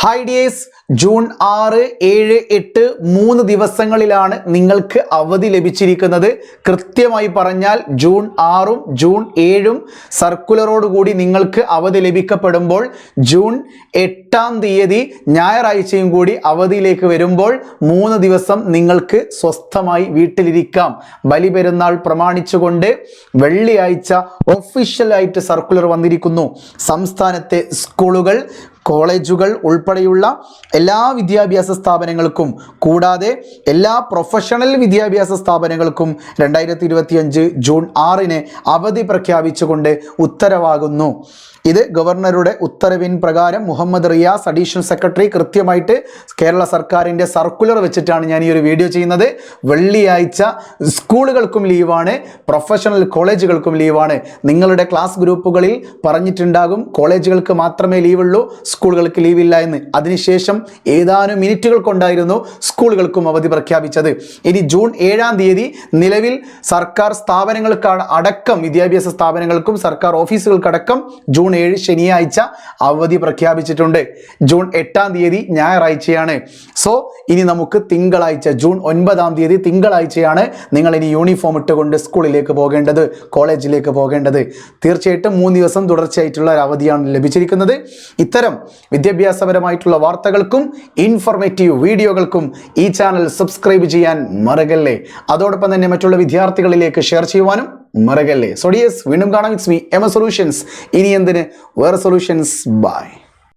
Hi dears, June 6, 7, 8 3 ദിവസങ്ങളിലാണ് നിങ്ങൾക്ക് അവധി ലഭിച്ചിരിക്കുന്നത്. കൃത്യമായി പറഞ്ഞാൽ ജൂൺ 6ഉം ജൂൺ 7ഉം സർക്കുലറോടുകൂടി നിങ്ങൾക്ക് അവധി ലഭിക്കപ്പെടുമ്പോൾ ജൂൺ 8-ാം തീയതി ഞായറാഴ്ചയും കൂടി അവധിയിലേക്ക് വരുമ്പോൾ 3 ദിവസം നിങ്ങൾക്ക് സ്വസ്ഥമായി വീട്ടിലിരിക്കാം. ബലിപെരുന്നാൾ പ്രമാണിച്ചുകൊണ്ട് വെള്ളിയാഴ്ച ഒഫീഷ്യലായിട്ട് സർക്കുലർ വന്നിരിക്കുന്നു. സംസ്ഥാനത്തെ സ്കൂളുകൾ, കോളേജുകൾ ഉൾപ്പെടെയുള്ള എല്ലാ വിദ്യാഭ്യാസ സ്ഥാപനങ്ങൾക്കും കൂടാതെ എല്ലാ പ്രൊഫഷണൽ വിദ്യാഭ്യാസ സ്ഥാപനങ്ങൾക്കും 2025 ജൂൺ 6-ന് അവധി പ്രഖ്യാപിച്ചുകൊണ്ട് ഉത്തരവാകുന്നു. ഇത് ഗവർണറുടെ ഉത്തരവിൻ പ്രകാരം മുഹമ്മദ് റിയാസ് അഡീഷണൽ സെക്രട്ടറി കൃത്യമായിട്ട് കേരള സർക്കാരിൻ്റെ സർക്കുലർ വെച്ചിട്ടാണ് ഞാൻ ഈ ഒരു വീഡിയോ ചെയ്യുന്നത്. വെള്ളിയാഴ്ച സ്കൂളുകൾക്കും ലീവാണ്, പ്രൊഫഷണൽ കോളേജുകൾക്കും ലീവാണ്. നിങ്ങളുടെ ക്ലാസ് ഗ്രൂപ്പുകളിൽ പറഞ്ഞിട്ടുണ്ടാകും കോളേജുകൾക്ക് മാത്രമേ ലീവുള്ളൂ, സ്കൂളുകൾക്ക് ലീവില്ല എന്ന്. അതിനുശേഷം ഏതാനും മിനിറ്റുകൾ കൊണ്ടായിരുന്നു സ്കൂളുകൾക്കും അവധി പ്രഖ്യാപിച്ചത്. ഇനി ജൂൺ 7-ാം തീയതി നിലവിൽ സർക്കാർ സ്ഥാപനങ്ങൾക്ക് അടക്കം, വിദ്യാഭ്യാസ സ്ഥാപനങ്ങൾക്കും സർക്കാർ ഓഫീസുകൾക്കടക്കം ജൂൺ 7 ശനിയാഴ്ച അവധി പ്രഖ്യാപിച്ചിട്ടുണ്ട്. ജൂൺ 8-ാം തീയതി ഞായറാഴ്ചയാണ്. സോ ഇനി നമുക്ക് തിങ്കളാഴ്ച ജൂൺ 9-ാം തീയതി തിങ്കളാഴ്ചയാണ് നിങ്ങൾ ഇനി യൂണിഫോം ഇട്ടുകൊണ്ട് സ്കൂളിലേക്ക് പോകേണ്ടത്, കോളേജിലേക്ക് പോകേണ്ടത്. തീർച്ചയായിട്ടും 3 ദിവസം തുടർച്ചയായിട്ടുള്ള ഒരു അവധിയാണ് ലഭിച്ചിരിക്കുന്നത്. ഇത്തരം വിദ്യാഭ്യാസപരമായിട്ടുള്ള വാർത്തകൾക്കും ഇൻഫോർമേറ്റീവ് വീഡിയോകൾക്കും ഈ ചാനൽ സബ്സ്ക്രൈബ് ചെയ്യാൻ മറക്കല്ലേ. അതോടൊപ്പം തന്നെ മറ്റുള്ള വിദ്യാർത്ഥികളിലേക്ക് ഷെയർ ചെയ്യുവാനും മറക്കല്ലേ. സോ ഡിയേഴ്സ്, വീണ്ടും കാണാം. It's me M A solutions. ഇനി എന്തിന് വേറെ സൊല്യൂഷൻസ്. ബൈ.